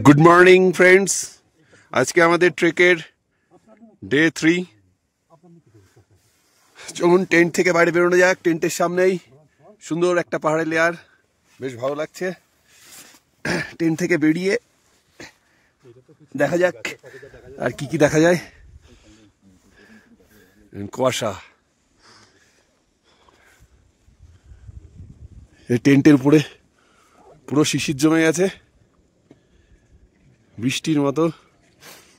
Good morning friends, আজকে আমাদের ট্রেকের day 3। চলুন টেন্ট থেকে বাইরে বেরোনো যাক। টেন্টের সামনেই সুন্দর একটা পাহাড়ের লেয়ার, বেশ ভালো লাগছে। টেন্ট থেকে বেরিয়ে দেখা যাক আর কি কি দেখা যায়। কুয়াশা, এই টেন্টের উপরে পুরো শিশির জমে গেছে, বৃষ্টির মতো।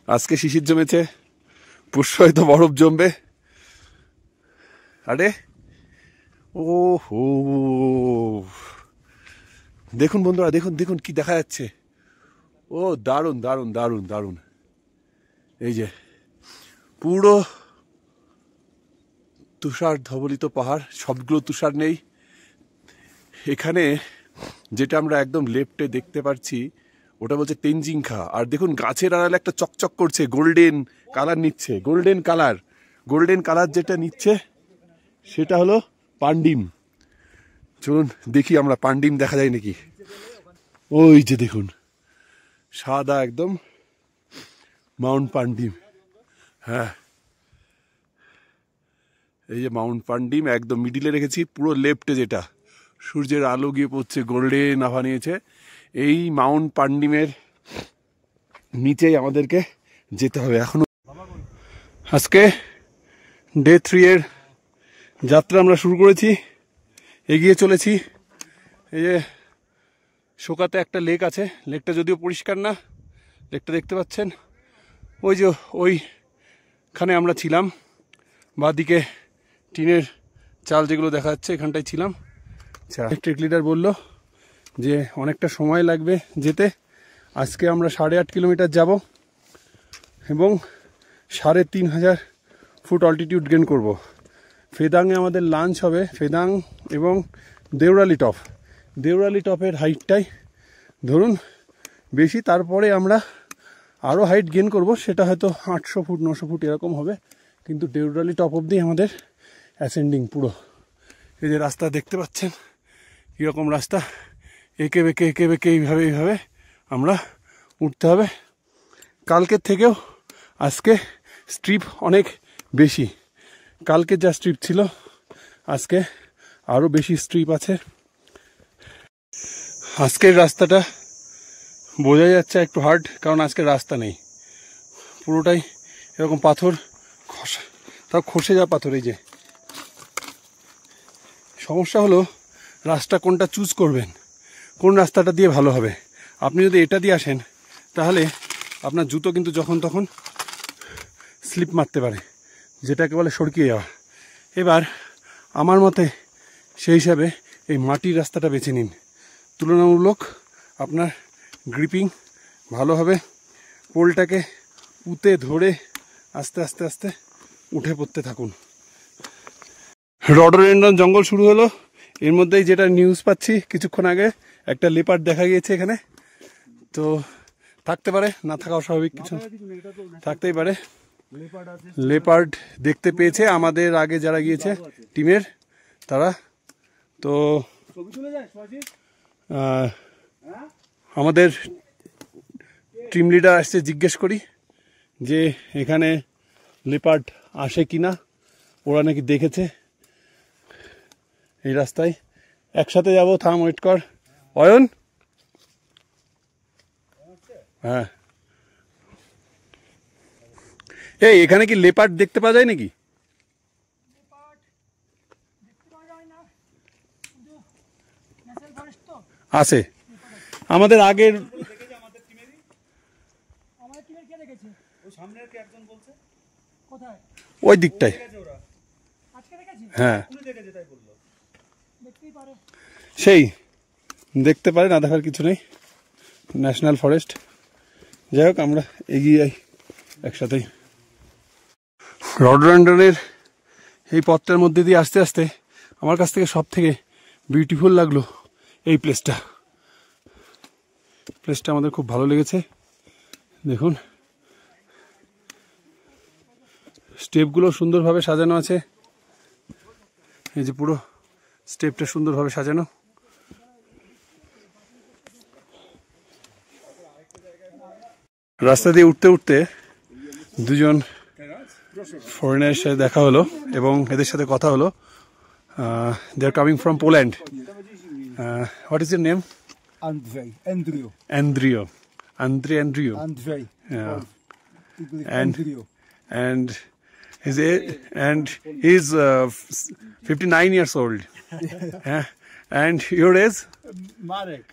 আজকে শিশির জমেছে, পরশু হয়তো বরফ জমবে। আরে ও হো, দেখুন বন্ধুরা, দেখুন দেখুন কি দেখা যাচ্ছে। ও দারুণ দারুণ দারুণ দারুণ। এই যে পুরো তুষার ধবলিত পাহাড়, সবগুলো তুষার নেই এখানে। যেটা আমরা একদম লেফটে দেখতে পাচ্ছি ওটা বলছে তেনজিং খা। আর দেখুন গাছের আড়ালে একটা চকচক করছে, গোল্ডেন কালার নিচ্ছে। গোল্ডেন কালার যেটা নিচ্ছে সেটা হলো পান্ডিম। চলুন দেখি আমরা পান্ডিম দেখা যায় নাকি। ওই যে দেখুন সাদা একদম মাউন্ট পান্ডিম। হ্যাঁ, এই যে মাউন্ট পান্ডিম একদম মিডিলে রেখেছি, পুরো লেফটে যেটা সূর্যের আলো গিয়ে পড়ছে, গোল্ডেন আভা নিয়েছে। এই মাউন্ট পান্ডিমের নিচেই আমাদেরকে যেতে হবে এখনো। আজকে ডে 3 এর যাত্রা আমরা শুরু করেছি, এগিয়ে চলেছি। এই যে শোকাতে একটা লেক আছে, লেকটা যদিও পরিষ্কার না, লেকটা দেখতে পাচ্ছেন। ওই যে ওইখানে আমরা ছিলাম, বাঁদিকে টিনের চাল যেগুলো দেখা যাচ্ছে, এখানটায় ছিলাম। আচ্ছা, ট্রেক লিডার বললো যে অনেকটা সময় লাগবে যেতে। আজকে আমরা 8.5 কিলোমিটার যাব এবং 3500 ফুট অল্টিটিউড গেইন করব। ফেদাংয়ে আমাদের লাঞ্চ হবে, ফেদাং এবং দেউরালি টপের হাইটটাই ধরুন বেশি। তারপরে আমরা আরও হাইট গেইন করব, সেটা হয়তো 800 ফুট 900 ফুট এরকম হবে। কিন্তু দেউরালি টপ অবধি আমাদের অ্যাসেন্ডিং পুরো। এই যে রাস্তা দেখতে পাচ্ছেন, কীরকম রাস্তা, এঁকে বেঁকে এইভাবে আমরা উঠতে হবে। কালকের থেকেও আজকে স্ট্রিপ অনেক বেশি। কালকে যা স্ট্রিপ ছিল আজকে আরও বেশি স্ট্রিপ আছে। আজকের রাস্তাটা বোঝা যাচ্ছে একটু হার্ড, কারণ আজকে রাস্তা নেই, পুরোটাই এরকম পাথর, তাও খসে যাওয়া পাথর। এই যে সমস্যা হলো রাস্তা কোনটা চুজ করবেন, কোন রাস্তাটা দিয়ে ভালো হবে। আপনি যদি এটা দিয়ে আসেন তাহলে আপনার জুতো কিন্তু যখন তখন স্লিপ মারতে পারে, যেটাকে বলে সরকিয়ে যাওয়া। এবার আমার মতে সেই হিসাবে এই মাটির রাস্তাটা বেছে নিন, তুলনামূলক আপনার গ্রিপিং ভালো হবে। পোলটাকে উতে ধরে আস্তে আস্তে আস্তে উঠে পড়তে থাকুন। রডোডেনড্রন জঙ্গল শুরু হলো, এর মধ্যেই যেটা নিউজ পাচ্ছি কিছুক্ষণ আগে একটা লেপার্ড দেখা গিয়েছে এখানে। তো থাকতে পারে, না থাকা অস্বাভাবিক কিছু থাকতেই পারে। লেপার্ড দেখতে পেয়েছে আমাদের আগে যারা গিয়েছে টিমের তারা। তো আমাদের টিম লিডার আসছে, জিজ্ঞেস করি যে এখানে লেপার্ড আসে কিনা। ওরা নাকি দেখেছে এই রাস্তায়। একসাথে যাবো, থাম, ওয়েট কর অয়ন। হ্যাঁ, এই এখানে কি লেপার্ড দেখতে পাওয়া যায় নাকি? আছে আমাদের আগের ওই দিকটায়। হ্যাঁ, সেই দেখতে পারে, না দেখার কিছু নেই, ন্যাশনাল ফরেস্ট। যাই হোক, আমরা এগিয়ে যাই একসাথেই। রডোডেনড্রনের এই পথটার মধ্যে দিয়ে আস্তে আস্তে আমার কাছ থেকে সব থেকে বিউটিফুল লাগলো এই প্লেসটা আমাদের খুব ভালো লেগেছে। দেখুন স্টেপগুলো সুন্দরভাবে সাজানো আছে, এই যে পুরো স্টেপটা সুন্দরভাবে সাজানো। রাস্তা দিয়ে উঠতে উঠতে দুজন ফরেনারের সাথে দেখা হলো এবং এদের সাথে কথা হলো। They are coming from Poland. What is your name? Andrew. Andrew. Yeah. And he's 59 years old. Yeah. And your age? Marek.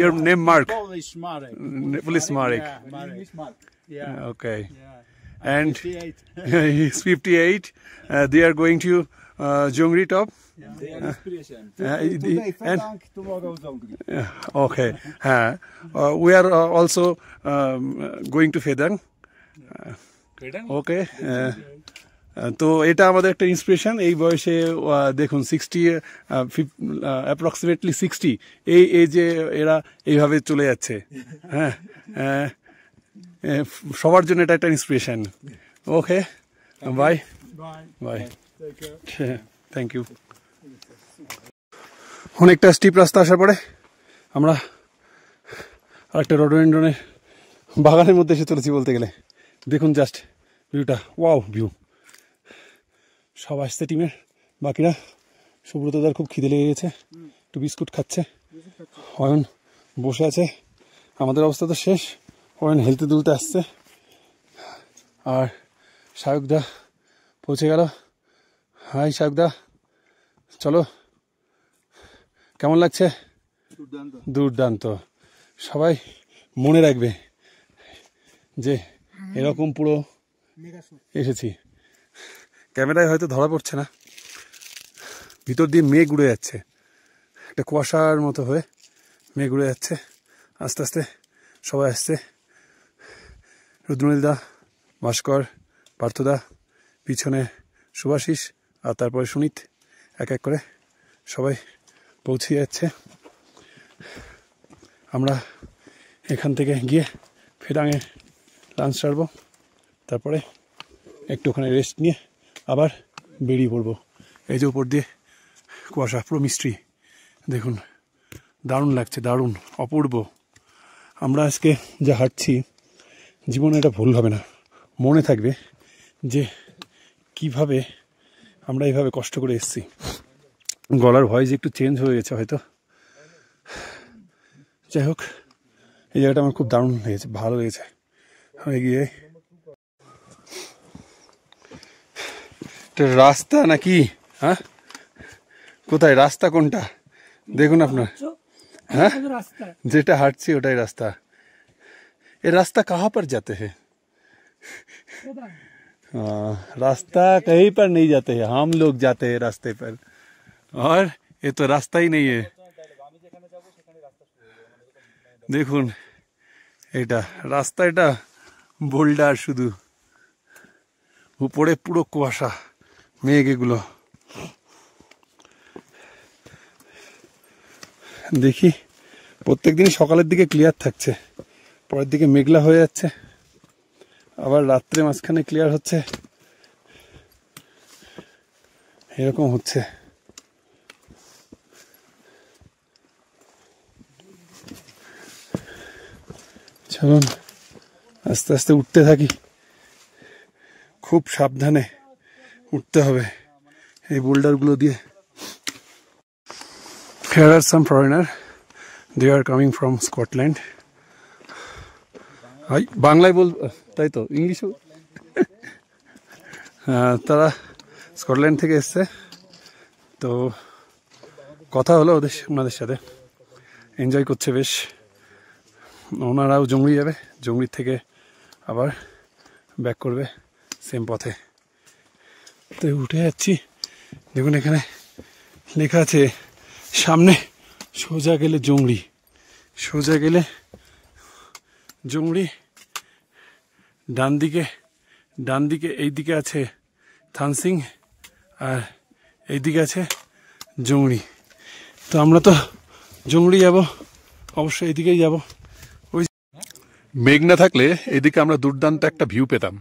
Your name Mark? Polish Marek. Polish Marek. Yeah, Marek. Yeah. Okay. Yeah. And 58. he's 58. They are going to Jongri top. They are inspiration. Today Fedang, tomorrow Zongri. Okay. We are also going to Fedang. Okay. তো এটা আমাদের একটা inspiration. এই বয়সে দেখুন 60 approximately 60 এই এজে এরা এইভাবে চলে যাচ্ছে। হ্যাঁ, সবার জন্য এটা একটা inspiration. Okay, bye bye, thank you. অনেকটা স্টিপ রাস্তা আসার পরে আমরা আরেকটা রডোডেনড্রনের বাগানের মধ্যে এসে চলেছি বলতে গেলে। দেখুন জাস্ট ভিউটা, ওয়াও ভিউ। সব আসছে টিমের, বাকিরা সুব্রতদার খুব খিদে লেগে গেছে, একটু বিস্কুট খাচ্ছে। অয়ন বসে আছে, আমাদের অবস্থা তো শেষ। অয়ন হেলতে দুলতে আসছে, আর শায়কদা পৌঁছে গেল। হাই শায়কদা, চলো, কেমন লাগছে? দুর্দান্ত। সবাই মনে রাখবে যে এরকম পুরো এসেছি। ক্যামেরায় হয়তো ধরা পড়ছে না, ভিতর দিয়ে মেঘ উড়ে যাচ্ছে, একটা কুয়াশার মতো হয়ে মেঘ উড়ে যাচ্ছে। আস্তে আস্তে সবাই আসছে, রুদ্রনীলদা, ভাস্কর, পার্থদা, পিছনে শুভাশিস, আর তারপরে সুনীত, এক এক করে সবাই পৌঁছে যাচ্ছে। আমরা এখান থেকে গিয়ে ফেডাঙে লাঞ্চ সারবো, তারপরে একটুখানি রেস্ট নিয়ে আবার বেরিয়ে পড়বো। এই যে উপর দিয়ে কুয়াশা, পুরো মিস্ট্রি, দেখুন দারুণ লাগছে, দারুণ অপূর্ব। আমরা আজকে যা হাঁটছি, জীবনে এটা ভুল হবে না, মনে থাকবে যে কিভাবে আমরা এইভাবে কষ্ট করে এসেছি। গলার ভয়েস একটু চেঞ্জ হয়ে গেছে হয়তো, যাই হোক এই জায়গাটা আমার খুব দারুণ লেগেছে, ভালো লেগেছে। এগিয়ে রাস্তা নাকি? হ্যাঁ, কোথায় রাস্তা, কোনটা দেখুন আপনার? হ্যাঁ, যেটা হাঁটছি ওটাই রাস্তা। ये रास्ता कहाँ पर जाते हैं? रास्ता कहीं पर नहीं जाते हैं, हम लोग जाते हैं रास्ते पर, और ये तो रास्ता ही नहीं है। দেখুন এটা রাস্তা, এটা বোল্ডার, শুধু উপরে পুরো কুয়াশা, মেঘ। এগুলো দেখি প্রত্যেকদিনই সকালের দিকে ক্লিয়ার থাকছে, পরের দিকে মেঘলা হয়ে যাচ্ছে, আবার রাত্রে মাঝখানে ক্লিয়ার হচ্ছে, এরকম হচ্ছে। চলুন আস্তে আস্তে উঠতে থাকি, খুব সাবধানে উঠতে হবে এই বোল্ডারগুলো দিয়ে। Here are some foreigner, they are coming from Scotland. বাংলায় বল, তাই তো, ইংলিশও। তারা স্কটল্যান্ড থেকে এসছে, তো কথা হলো ওনাদের সাথে, এনজয় করছে বেশ। ওনারাও জংড়ি যাবে, জংড়ির থেকে আবার ব্যাক করবে সেম পথে। তো উঠে যাচ্ছি, দেখুন এখানে লেখা আছে সামনে সোজা গেলে জংড়ি, সোজা গেলে জংড়ি, ডান দিকে এইদিকে আছে থানসিং, আর এইদিকে আছে জংড়ি। তো আমরা তো জংড়ি যাব, অবশ্যই এইদিকেই যাব। ওই মেঘ না থাকলে এদিকে আমরা দুর্দান্ত একটা ভিউ পেতাম,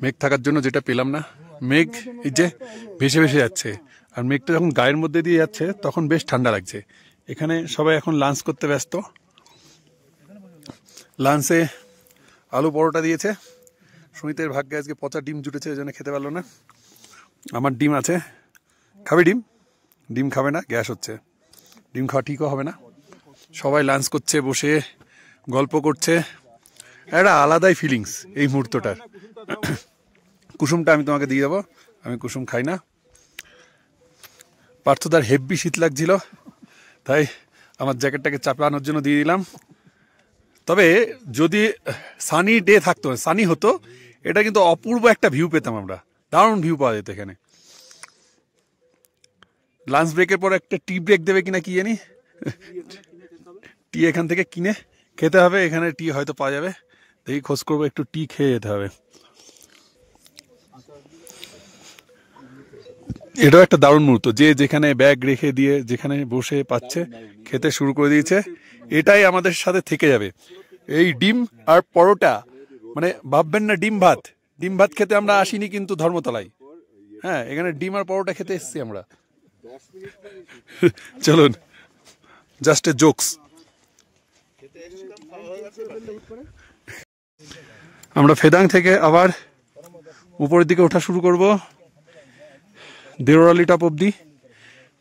মেঘ থাকার জন্য যেটা পেলাম না। মেঘ এই যে ভেসে ভেসে যাচ্ছে, আর মেঘটা যখন গায়ের মধ্যে দিয়ে যাচ্ছে তখন বেশ ঠান্ডা লাগছে। এখানে সবাই এখন লাঞ্চ করতে ব্যস্ত, লাঞ্চে আলু পরোটা দিয়েছে। সুমিতের ভাগ্যে আজকে পচা ডিম জুটেছে, ওই জন্য খেতে পারলো না। আমার ডিম আছে, খাবে ডিম? ডিম খাবে না, গ্যাস হচ্ছে। ডিম খাওয়া ঠিকও হবে না। সবাই লাঞ্চ করছে, বসে গল্প করছে, একটা আলাদাই ফিলিংস এই মুহূর্তটার। কুসুমটা আমি তোমাকে দিয়ে দেবো, আমি কুসুম খাই না। পার্থদার হেভি শীত লাগছিল, তাই আমার জ্যাকেটটাকে চাপানোর জন্য দিয়ে দিলাম। তবে যদি সানি ডে থাকতো, সানি হতো, এটা কিন্তু অপূর্ব একটা ভিউ পেতাম আমরা, দারুণ ভিউ পাওয়া যেত এখানে। লাঞ্চ ব্রেকের পর একটা টি ব্রেক দেবে কিনা কি জানি, টি এখান থেকে কিনে খেতে হবে। এখানে টি হয়তো পাওয়া যাবে, দেখি খোঁজ করবো, একটু টি খেয়ে যেতে হবে। এটাও একটা দারুণ মুহূর্ত, যে যেখানে ব্যাগ রেখে দিয়ে যেখানে বসে পাচ্ছে খেতে শুরু করে দিয়েছে। এটাই আমাদের সাথে থেকে যাবে, এই ডিম আর পরোটা। মানে ভাববেন না ডিম ভাত খেতে আমরা আসিনি কিন্তু ধর্মতলায়, হ্যাঁ এখানে ডিম আর পরোটা খেতে এসেছি আমরা। চলুন, জাস্ট এ জোকস। আমরা ফেদাং থেকে আবার উপরের দিকে ওঠা শুরু করব, দেওরালি টপ অব্দি।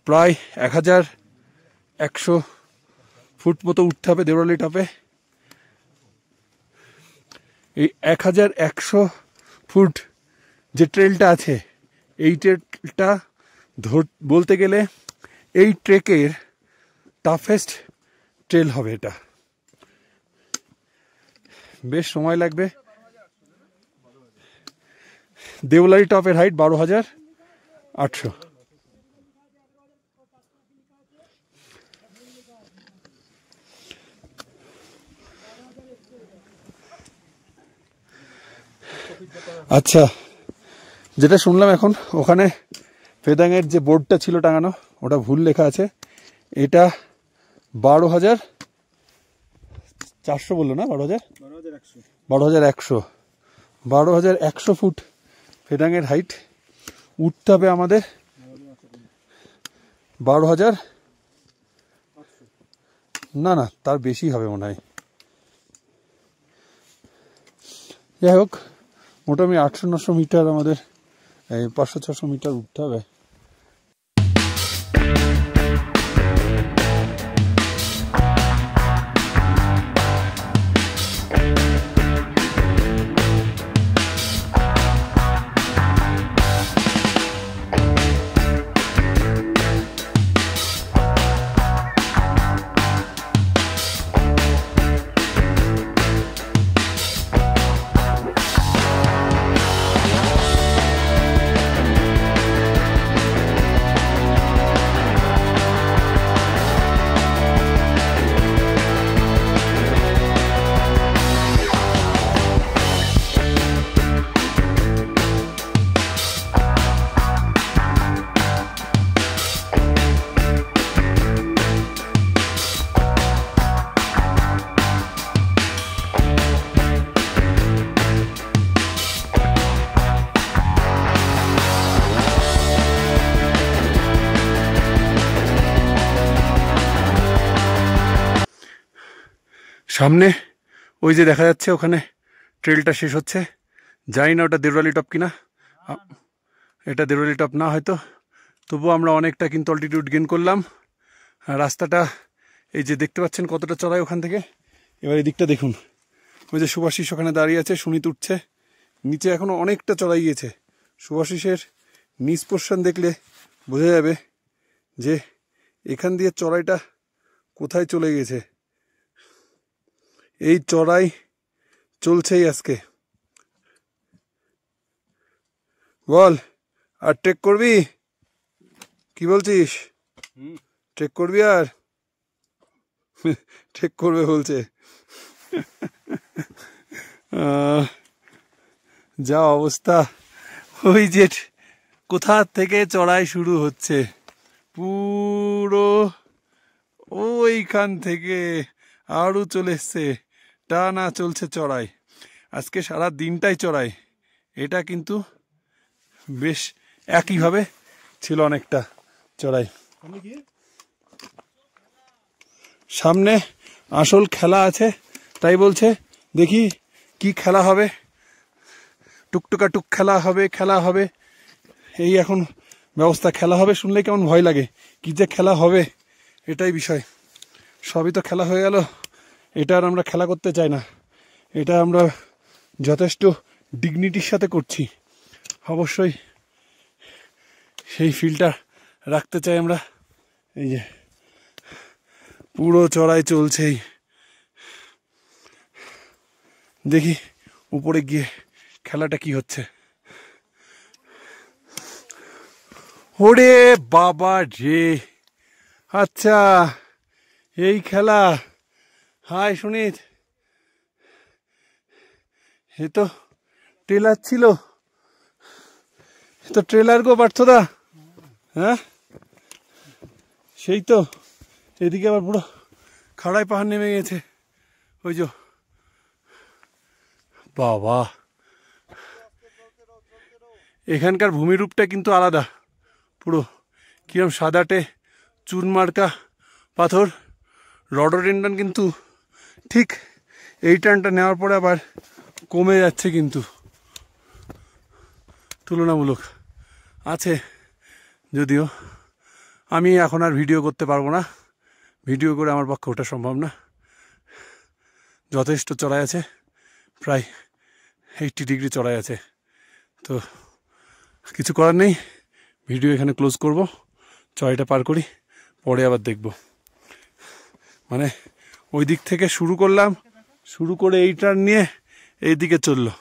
প্রায় 1100 ফুট মতো উঠতে হবে দেওরালি টপে। এই 1100 ফুট যে ট্রেলটা আছে, এই ট্রেলটা বলতে গেলে এই ট্রেকের টাফেস্ট ট্রেল হবে এটা। বেশ সময় লাগবে। দেওলারি টপের হাইট 12,800। আচ্ছা, যেটা শুনলাম এখন ওখানে ফেদাংয়ের যে বোর্ডটা ছিল টাঙানো, ওটা ভুল লেখা আছে। এটা 12,400 বললো না, 12,100 ফুট ফেদাংয়ের হাইট। উঠতে হবে আমাদের 12,000, না তার বেশি হবে মনে হয়। যাই হোক, মোটামুটি 800-900 মিটার আমাদের, এই 500-600 মিটার উঠতে হবে। সামনে ওই যে দেখা যাচ্ছে, ওখানে ট্রেলটা শেষ হচ্ছে। জানি না ওটা দেওরালি টপ কিনা, এটা দেওরালি টপ না হয়তো, তবুও আমরা অনেকটা কিন্তু অল্টিটিউড গেইন করলাম। রাস্তাটা এই যে দেখতে পাচ্ছেন কতটা চড়াই ওখান থেকে। এবার এই দিকটা দেখুন, ওই যে শুভাশিস ওখানে দাঁড়িয়ে আছে, সুনিত উঠছে। নিচে এখনো অনেকটা চড়াই গিয়েছে। শুভাশিসের নিচ পোর্শন দেখলে বোঝা যাবে যে এখান দিয়ে চড়াইটা কোথায় চলে গেছে। এই চড়াই চলছেই আজকে। বল, আর ট্রেক করবি? কি বলছিস, ট্রেক করবি? আর ট্রেক করবে বলছে। যা অবস্থা, ওই যে কোথা থেকে চড়াই শুরু হচ্ছে, পুরো ওইখান থেকে আরও চলে এসছে, টানা চলছে চড়াই। আজকে সারা দিনটাই চড়াই। এটা কিন্তু বেশ একইভাবে ছিল অনেকটা চড়াই। সামনে আসল খেলা আছে, তাই বলছে দেখি কি খেলা হবে, টুকটুকা টুক খেলা হবে এই এখন ব্যবস্থা। খেলা হবে শুনলে কেমন ভয় লাগে, কি যে খেলা হবে এটাই বিষয়। সবই তো খেলা হয়ে গেল, এটা আর আমরা খেলা করতে চাই না, এটা আমরা যথেষ্ট ডিগনিটির সাথে করছি। অবশ্যই সেই ফিলটা রাখতে চাই আমরা। এই যে পুরো চড়াই চলছেই, দেখি উপরে গিয়ে খেলাটা কি হচ্ছে। ওরে বাবা রে, আচ্ছা এই খেলা। হাই সুনীত, এ তো ট্রেলার ছিল, এ তো ট্রেলার গো পার্থদা। হ্যাঁ সেই তো, এদিকে আবার পুরো খাড়াই পাহাড় নেমে গেছে। ওই যে বাবা, এখানকার ভূমিরূপটা কিন্তু আলাদা, পুরো কিরম সাদাটে চুনমার্কা পাথর। রডোডেন্ড্রন কিন্তু ঠিক এই টার্নটা নেওয়ার পরে আবার কমে যাচ্ছে, কিন্তু তুলনামূলক আছে যদিও। আমি এখন আর ভিডিও করতে পারবো না, ভিডিও করে আমার পক্ষে ওঠা সম্ভব না। যথেষ্ট চড়াই আছে, প্রায় 80 ডিগ্রি চড়াই আছে, তো কিছু করার নেই। ভিডিও এখানে ক্লোজ করব, চড়াইটা পার করি, পরে আবার দেখব। মানে ওই দিক থেকে শুরু করলাম, শুরু করে এই টার্ন নিয়ে এই দিকে চললো।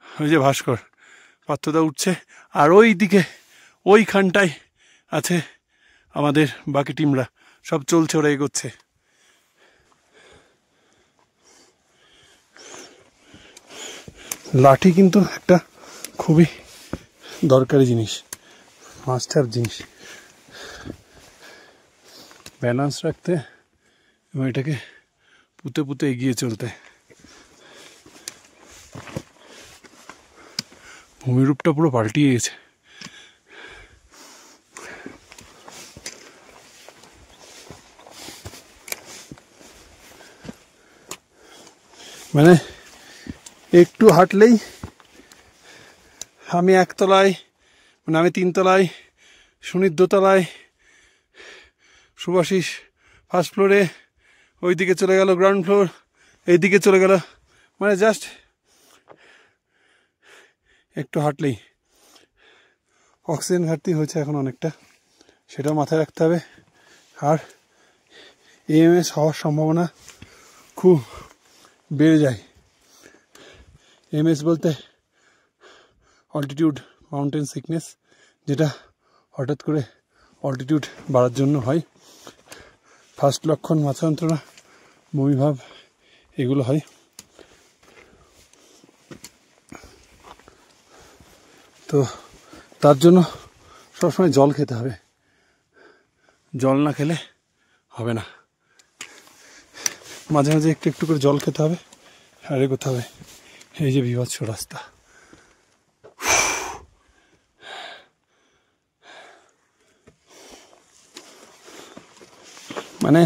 ওই যে ভাস্কর পাত্রদা উঠছে, আর ওই দিকে ওইখানটায় আছে আমাদের বাকি টিমরা, সব চলছে, ওরা এগোচ্ছে। লাঠি কিন্তু একটা খুবই দরকারি জিনিস, মাস্ট হ্যাভ জিনিস, ব্যালেন্স রাখতে এবং এটাকে পুঁতে পুঁতে এগিয়ে চলতে। ভূমিরূপটা পুরো পাল্টিয়ে গেছে। মানে একটু হাঁটলেই আমি একতলায়, মানে আমি 3 তলায়, সুনীত 2 তলায়, সুভাষিস ফার্স্ট ফ্লোরে, ওই দিকে চলে গেল গ্রাউন্ড ফ্লোর, এই দিকে চলে গেল। মানে জাস্ট একটু হাঁটলেই। অক্সিজেন ঘাটতি হয়েছে এখন অনেকটা, সেটাও মাথায় রাখতে হবে। আর এএমএস হওয়ার সম্ভাবনা খুব বেড়ে যায়। এমএস বলতে অল্টিটিউড মাউন্টেন সিকনেস, যেটা হঠাৎ করে অল্টিটিউড বাড়ার জন্য হয়। ফার্স্ট লক্ষণ মাথা যন্ত্রণা, বমিভাব, এগুলো হয়। তো তার জন্য সবসময় জল খেতে হবে, জল না খেলে হবে না। মাঝে মাঝে একটু একটু করে জল খেতে হবে, আর এগোতে হবে। এই যে বিভৎস রাস্তা, মানে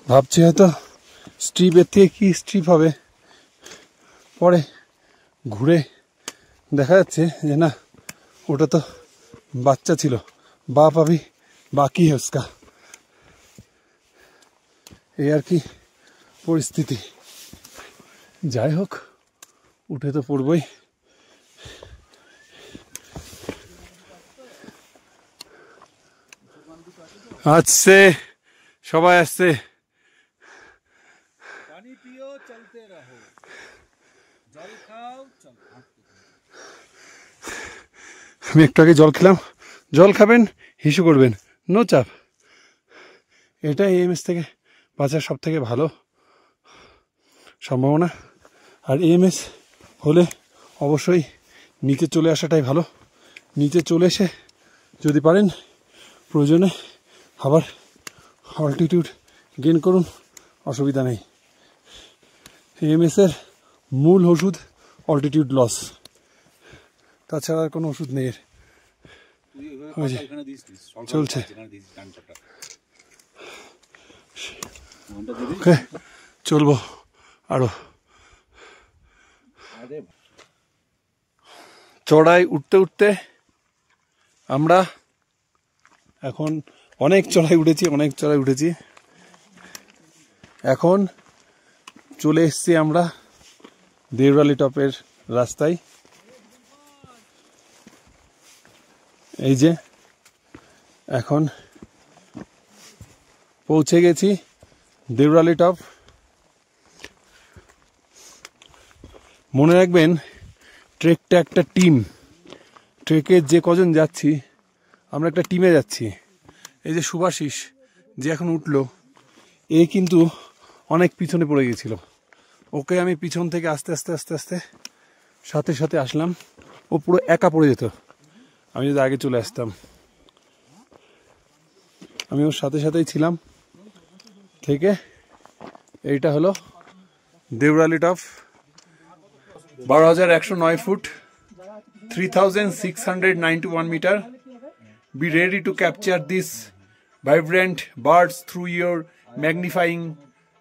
ভাবছি হয়তো স্ট্রিপ, এর থেকে কি স্ট্রিপ হবে, পরে ঘুরে দেখা যাচ্ছে যে না, ওটা তো বাচ্চা ছিল, বাপ আভি বাকি है उसका। এই আর কি পরিস্থিতি। যাই হোক, উঠে তো পড়বই। আসছে সবাই, আসছে। पानी पियो, चलते रहो, जल खाओ, चल। আমি একটু আগে জল খেলাম, জল খাবেন, হিসু করবেন, নো চাপ। এটা এএমএস থেকে বাঁচার সব থেকে ভালো সম্ভাবনা। আর এএমএস হলে অবশ্যই নিচে চলে আসাটাই ভালো। নিচে চলে এসে যদি পারেন প্রয়োজনে আবার অল্টিটিউড গেইন করুন, অসুবিধা নেই। এএমএসের মূল ওষুধ অল্টিটিউড লস, তাছাড়া আর কোনো ওষুধ নেই এর। চলছে। ওকে, চলবো আরো চড়াই উঠতে উঠতে আমরা এখন অনেক চড়াই উঠেছি। এখন চলে এসেছি আমরা দেউরালি টপের রাস্তায়। এই যে এখন পৌঁছে গেছি দেউরালি টপ। মনে রাখবেন ট্রেকটা একটা টিম, ট্রেকের যে কজন যাচ্ছি আমরা একটা টিমে যাচ্ছি। এই যে শুভাশিস যে এখন উঠলো, এ কিন্তু অনেক পিছনে পড়ে গেছিল, ওকে আমি পিছন থেকে আস্তে আস্তে আস্তে আস্তে সাথে সাথে আসলাম। ও পুরো একা পড়ে যেত, আমি যদি আগে চলে আসতাম। আমি ওর সাথে সাথেই ছিলাম থেকে। এইটা হলো Deurali top, 12,109 feet, 3,691 metre. Be ready to capture these vibrant birds through your magnifying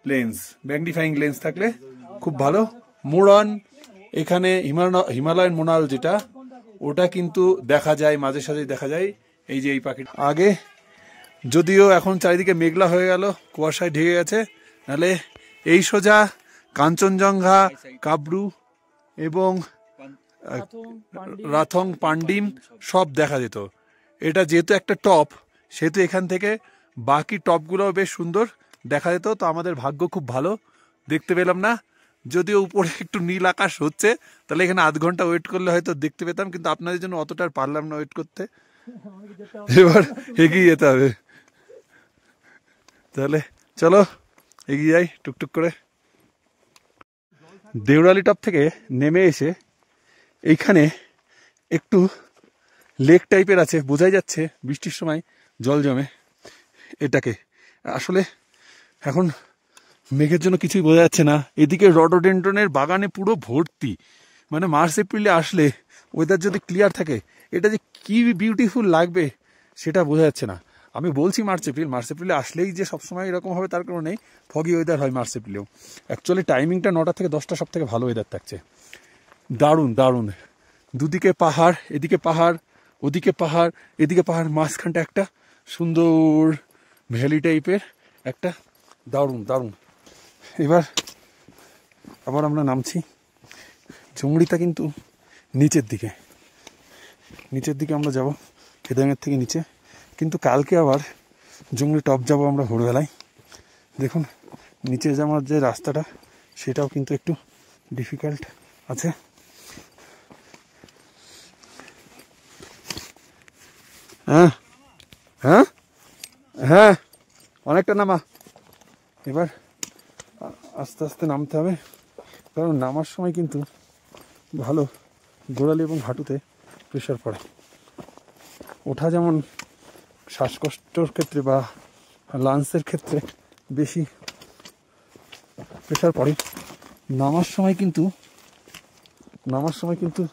lens. Magnifying lens থাকলে খুব ভালো। মুরন, এখানে হিমালয়ান মোনাল যেটা, ওটা কিন্তু দেখা যায়, মাঝে সাঝে দেখা যায়। এই যে এই পাখিটা আগে, যদিও এখন চারিদিকে মেঘলা হয়ে গেল, কুয়াশায় ঢেকে গেছে, নাহলে এই সোজা কাঞ্চনজঙ্ঘা, কাবরু এবং রাথং পান্ডিম সব দেখা যেত। এটা যেহেতু একটা টপ, সেহেতু এখান থেকে বাকি টপগুলোও বেশ সুন্দর দেখা যেত। তো আমাদের ভাগ্য খুব ভালো, দেখতে পেলাম না। যদিও উপরে একটু নীল আকাশ হচ্ছে, তাহলে এখানে আধ ঘন্টা ওয়েট করলে হয়তো দেখতে পেতাম, কিন্তু আপনাদের জন্য অতটা আর পারলাম না ওয়েট করতে। এবার এগিয়ে যেতে হবে, তাহলে চলো এগিয়ে যাই টুকটুক করে। দেউরালি টপ থেকে নেমে এসে এইখানে একটু লেক টাইপের আছে, বোঝাই যাচ্ছে বৃষ্টির সময় জল জমে। এটাকে আসলে এখন মেঘের জন্য কিছুই বোঝা যাচ্ছে না। এদিকে রডোডেন্ড্রনের বাগানে পুরো ভর্তি, মানে মার্চ এপ্রিলে আসলে ওয়েদার যদি ক্লিয়ার থাকে, এটা যে কি বিউটিফুল লাগবে সেটা বোঝা যাচ্ছে না। আমি বলছি মার্চ এপ্রিলে আসলেই যে সবসময় এরকম হবে তার কোনো নেই, ফগি ওয়েদার হয় মার্চ এপ্রিলেও। অ্যাকচুয়ালি টাইমিংটা 9টা থেকে 10টা সব থেকে ভালো ওয়েদার থাকছে। দারুণ দারুণ, দুদিকে পাহাড়, এদিকে পাহাড়, ওদিকে পাহাড়, এদিকে পাহাড়, মাঝখানটা একটা সুন্দর ভ্যালি টাইপের একটা, দারুণ দারুণ। এবার আবার আমরা নামছি। জংড়িটা কিন্তু নিচের দিকে আমরা যাব, কেদাঙ্গের থেকে নিচে। কিন্তু কালকে আবার জংড়ি টপ যাব আমরা ভোরবেলায়। দেখুন নিচে যাওয়ার যে রাস্তাটা, সেটাও কিন্তু একটু ডিফিকাল্ট আছে। হ্যাঁ হ্যাঁ হ্যাঁ, অনেকটা নামা। এবার আস্তে আস্তে নামতে হবে, কারণ নামার সময় কিন্তু ভালো গোড়ালি এবং হাঁটুতে প্রেশার পড়ে। ওঠা যেমন শ্বাসকষ্টর ক্ষেত্রে বা লাংসের ক্ষেত্রে বেশি প্রেশার পড়ে, নামার সময় কিন্তু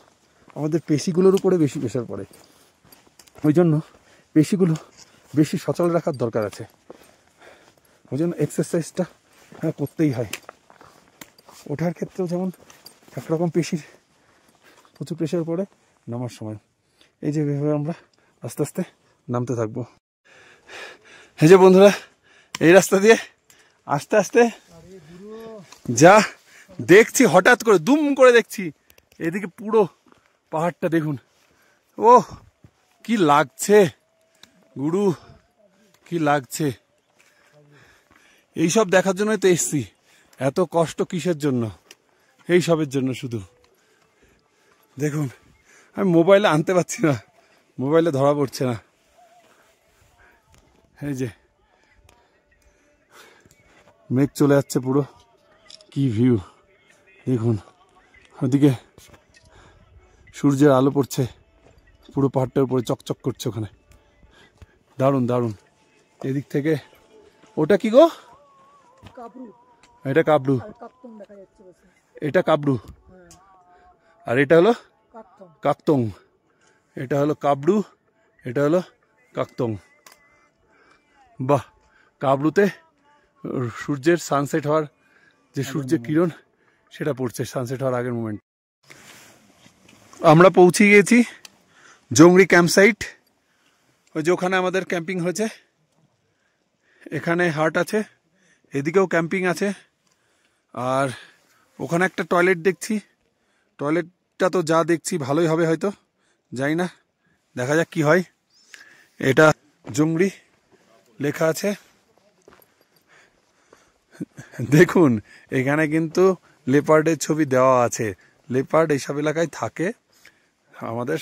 আমাদের পেশিগুলোর উপরে বেশি প্রেশার পড়ে। ওই জন্য পেশিগুলো বেশি সচল রাখার দরকার আছে। ওই জন্য এক্সারসাইজটা করতেই হয়। ওঠার ক্ষেত্রেও যেমন একরকম পেশির প্রচুর প্রেশার পড়ে, নামার সময় এই যে ভেবে আমরা আস্তে আস্তে নামতে থাকবো। এই যে বন্ধুরা, এই রাস্তা দিয়ে আস্তে আস্তে যা দেখছি, হঠাৎ করে দুম করে দেখছি এদিকে পুরো পাহাড়টা দেখুন। ও কি লাগছে গুরু, কি লাগছে। এইসব দেখার জন্যই তো এসছি। এত কষ্ট কিসের জন্য? এই সবের জন্য শুধু। দেখুন আমি মোবাইলে আনতে পারছি না, মোবাইলে ধরা পড়ছে না। এই যে মেঘ চলে যাচ্ছে পুরো, কি ভিউ দেখুন। ওদিকে সূর্যের আলো পড়ছে পুরো পাহাড়টার উপরে, চকচক করছে ওখানে, দারুণ দারুণ। এদিক থেকে ওটা কি গো? এটা কাবরু, এটা কাবরু, আর এটা হলো কাকতং। এটা হলো কাবরু, এটা হলো কাকতং। বাহ, কাবরুতে সূর্যের সানসেট হওয়ার যে সূর্যের কিরণ সেটা পড়ছে সানসেট হওয়ার আগের মোমেন্ট। আমরা পৌঁছে গিয়েছি জংরি ক্যাম্প সাইট, ওই যে ওখানে আমাদের ক্যাম্পিং হয়েছে। এখানে হাট আছে, এদিকেও ক্যাম্পিং আছে, আর ওখানে একটা টয়লেট দেখছি। টয়লেটটা তো যা দেখছি ভালোই হবে হয়তো, জানি না, দেখা যাক কি হয়। এটা জংরি লেখা আছে দেখুন, এখানে কিন্তু লেপার্ডের ছবি দেওয়া আছে। লেপার্ড এইসব এলাকায় থাকে, আমাদের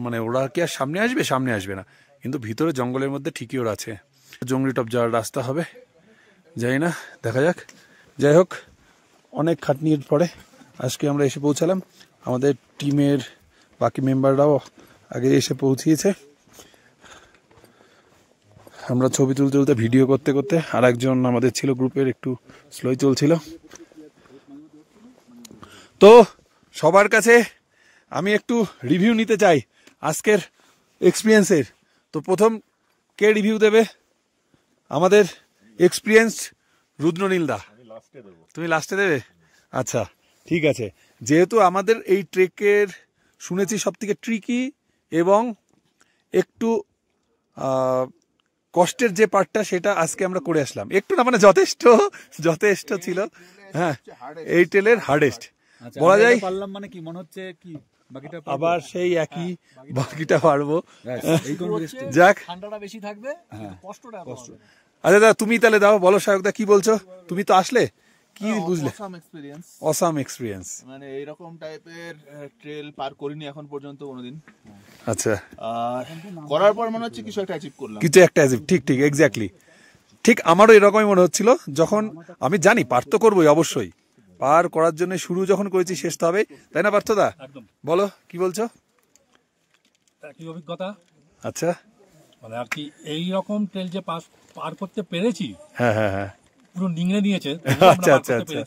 মানে ওরা কি আর সামনে আসবে? সামনে আসবে না, কিন্তু ভিতরে জঙ্গলের মধ্যে ঠিকই ওরা আছে। জংরি টপ যাওয়ার রাস্তা হবে, যাই না, দেখা যাক। যাই হোক, অনেক খাটনির পরে আজকে আমরা এসে পৌঁছালাম। আমাদের টিমের বাকি মেম্বাররাও আগে এসে পৌঁছিয়েছে। আমরা ছবি তুলতে তুলতে ভিডিও করতে করতে, আর একজন আমাদের ছিল গ্রুপের, একটু স্লোই চলছিল। তো সবার কাছে আমি একটু রিভিউ নিতে চাই আজকের এক্সপিরিয়েন্সের। তো প্রথম কে রিভিউ দেবে? আমাদের এক্সপিরিয়েন্সড রুদ্রনীলদা। তুমি লাস্টে দেবে? আচ্ছা ঠিক আছে। যেহেতু আমাদের এই ট্রেকের শুনেছি সব থেকে ট্রিকি এবং একটু কষ্টের যে পার্টটা, সেটা আজকে আমরা করে আসলাম। একটু না, মানে যথেষ্ট ছিল। হ্যাঁ, এই ট্রেলের হার্ডেস্ট বলা যায়। পারলাম মানে কি মনে হচ্ছে কি বাকিটা আবার সেই একই বাকিটা পারবো। যাক, ঠান্ডাটা বেশি থাকবে, কষ্টটা কষ্ট। আচ্ছা দাদা, তুমি তাহলে দাও, বলো সায়কদা কি বলছো? তুমি তো আসলে, কি বুঝলে? অসাম এক্সপিরিয়েন্স, মানে এইরকম টাইপের ট্রেল পার করিনি এখন পর্যন্ত কোনোদিন। আচ্ছা, আর করার পর মনে হচ্ছে কিছু একটা অ্যাচিভ করলাম, কিছু একটা ঠিক ঠিক এক্স্যাক্টলি ঠিক। আমারও এরকমই মনে হচ্ছিল। যখন আমি জানি পার তো করবোই অবশ্যই, পার করার জন্য শুরু যখন করেছি শেষ তো হবে, তাই না পার্থদা? বলো কি বলছো? একই অভিজ্ঞতা। আচ্ছা, মানে আর কি এইরকম ট্রেল যে পার করতে পেরেছি, হ্যাঁ হ্যাঁ হ্যাঁ, পুরো নিংড়ে নিয়েছে। আচ্ছা আচ্ছা আচ্ছা,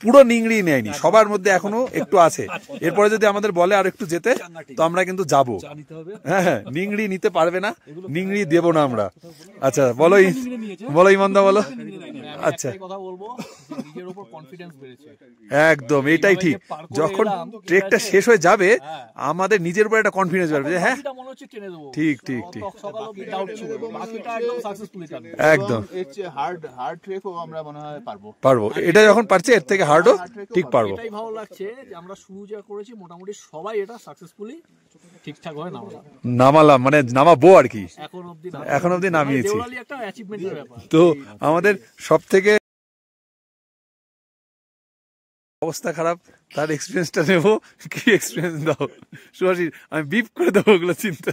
পুরো নিংড়ি নেয়নি, সবার মধ্যে এখনো একটু আছে। এরপরে যদি আমাদের বলে আর একটু যেতে, তো আমরা কিন্তু যাবো। হ্যাঁ হ্যাঁ, নিংড়ি নিতে পারবে না, নিংড়ি দেবো না আমরা। আচ্ছা বলো ইমনদা, বলো। আচ্ছা, কথা বলবো, নিজের উপর কনফিডেন্স বেড়েছে একদম, এটাই ঠিক। যখন ট্রেকটা শেষ হয়ে যাবে, আমাদের নিজের উপর একটা কনফিডেন্স বাড়বে যে হ্যাঁ মনে হচ্ছে টেনে দেবো। ঠিক ঠিক ঠিক, সকাল অবধি ডাউট ছিল, বাকিটা একদম সাকসেসফুলি টানবে। একদম এর চেয়ে হার্ড ট্রেকও আমরা মনে হয় পারবো। এটা যখন পারছে, এর থেকে হার্ডও ঠিক পারবো। এটাই ভালো লাগছে যে আমরা শুরু যা করেছি মোটামুটি সবাই এটা সাকসেসফুলি ঠিকঠাক ভাবে নামালাম, মানে নামাবো আর কি, এখন অবধি নামিয়েছি। দেওয়ালি একটা অ্যাচিভমেন্টের ব্যাপার। তো আমাদের সব থেকে অবস্থা খারাপ, তার এক্সপিরিয়েন্সটা নেবো। কি এক্সপিরিয়েন্স দাও সুভাষিস, আমি বিপ করে দেবো ওগুলো চিন্তা।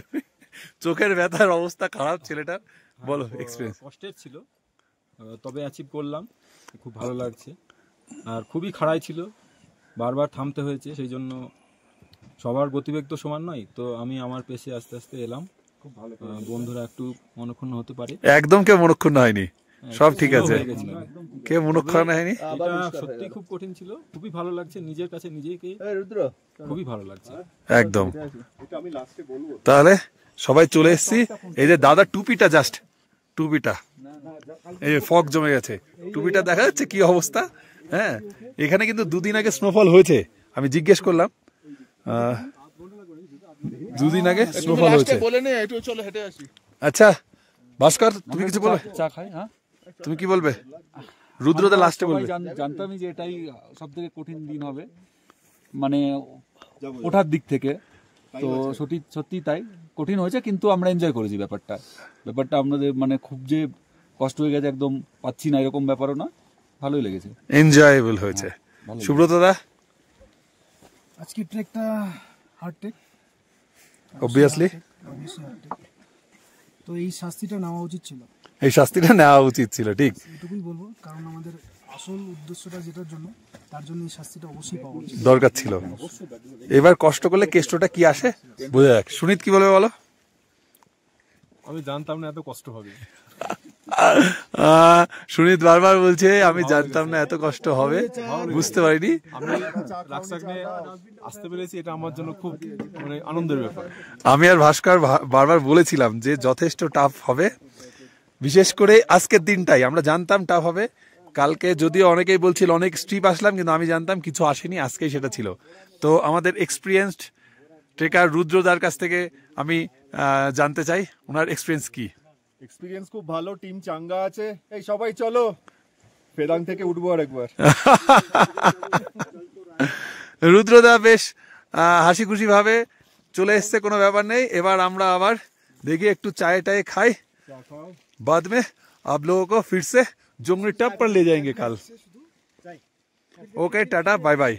চোখের ব্যথার অবস্থা খারাপ ছেলেটার, বলো এক্সপিরিয়েন্স। কষ্টের ছিল, তবে অ্যাচিভ করলাম, খুব ভালো লাগছে। আর খুবই খাড়াই ছিল, বারবার থামতে হয়েছে, সেই জন্য সবার গতিবেগ তো সমান নয়, তো আমি আমার পেশে আস্তে আস্তে এলাম। খুব ভালো, বন্ধুরা একটু মনক্ষুণ্ণ হতে পারে। একদম কেউ মনক্ষুণ্ণ হয়নি, সব ঠিক আছে, কেউ মনক্ষুণ্ণ হয়নি। এটা সত্যি খুব কঠিন ছিল, খুবই ভালো লাগছে, নিজের কাছে নিজেকে খুবই ভালো লাগছে একদম। তাহলে সবাই চলে এসেছি। এই যে দাদা টুপিটা, জাস্ট টুপিটা, এই যে ফগ জমে গেছে, টুপিটা দেখা যাচ্ছে কি অবস্থা। হ্যাঁ, এখানে কিন্তু দুদিন আগে স্নোফল হয়েছে, আমি জিজ্ঞেস করলাম, দুদিন আগে স্নোফল হয়েছে। আচ্ছা ভাস্কর, তুমি কিছু বলবে? চা খাই, হ্যাঁ তুমি কি বলবে? রুদ্রদা লাস্টে বলবে। জানতামই যে এটাই সব থেকে কঠিন দিন হবে, মানে ওঠার দিক থেকে। তো সত্যি তাই কঠিন হয়েছে, কিন্তু আমরা এনজয় করেছি ব্যাপারটা আমাদের, মানে খুব যে কষ্ট হয়ে গেছে একদম পাচ্ছি না এরকম ব্যাপারও না, ভালোই লেগেছে, এনজয়েবল হয়েছে। সুব্রত দা, আজকে ট্রেকটা হার্ড ট্রেক অবভিয়াসলি, তো এই শাস্তিটা নেওয়া উচিত ছিল, এই শাস্তিটা নেওয়া উচিত ছিল, ঠিক এটুকুই বলবো। কারণ আমাদের আসল উদ্দেশ্যটা যেটার জন্য, তার জন্য এই শাস্তিটা অবশ্যই পাওয়া উচিত, দরকার ছিল। এবার কষ্ট করলে কেষ্টটা কি আসে বোঝা যাক। সুনীত কি বলবে বলো? আমি জানতাম না এত কষ্ট হবে। সুনীত বারবার বলছে আমি জানতাম না এত কষ্ট হবে, বুঝতে পারিনি। আসতে পেরেছি, এটা আমার জন্য খুব মানে আনন্দের ব্যাপার। আমি আর ভাস্কর বারবার বলেছিলাম যে যথেষ্ট টাফ হবে, বিশেষ করে আজকের দিনটাই আমরা জানতাম টাফ হবে, কালকে যদিও অনেকেই বলছিল অনেক স্ট্রিপ আসলাম, কিন্তু আমি জানতাম কিছু আসেনি, আজকেই সেটা ছিল। তো আমাদের এক্সপিরিয়েন্সড ট্রেকার রুদ্রদার কাছ থেকে আমি জানতে চাই ওনার এক্সপিরিয়েন্স কি। এক্সপিরিয়েন্স খুব ভালো, টিম চাঙ্গা আছে। এই সবাই চলো ফেদাং থেকে উঠবো আর একবার। রুদ্রদা বেশ হাসি খুশি ভাবে চলে এসছে, কোনো ব্যাপার নেই। এবার আমরা আবার দেখি একটু চাय टाय खाई, बाद में आप लोगों को फिर से जोंगली टप पर ले जाएंगे कल। Okay, tata, bye bye.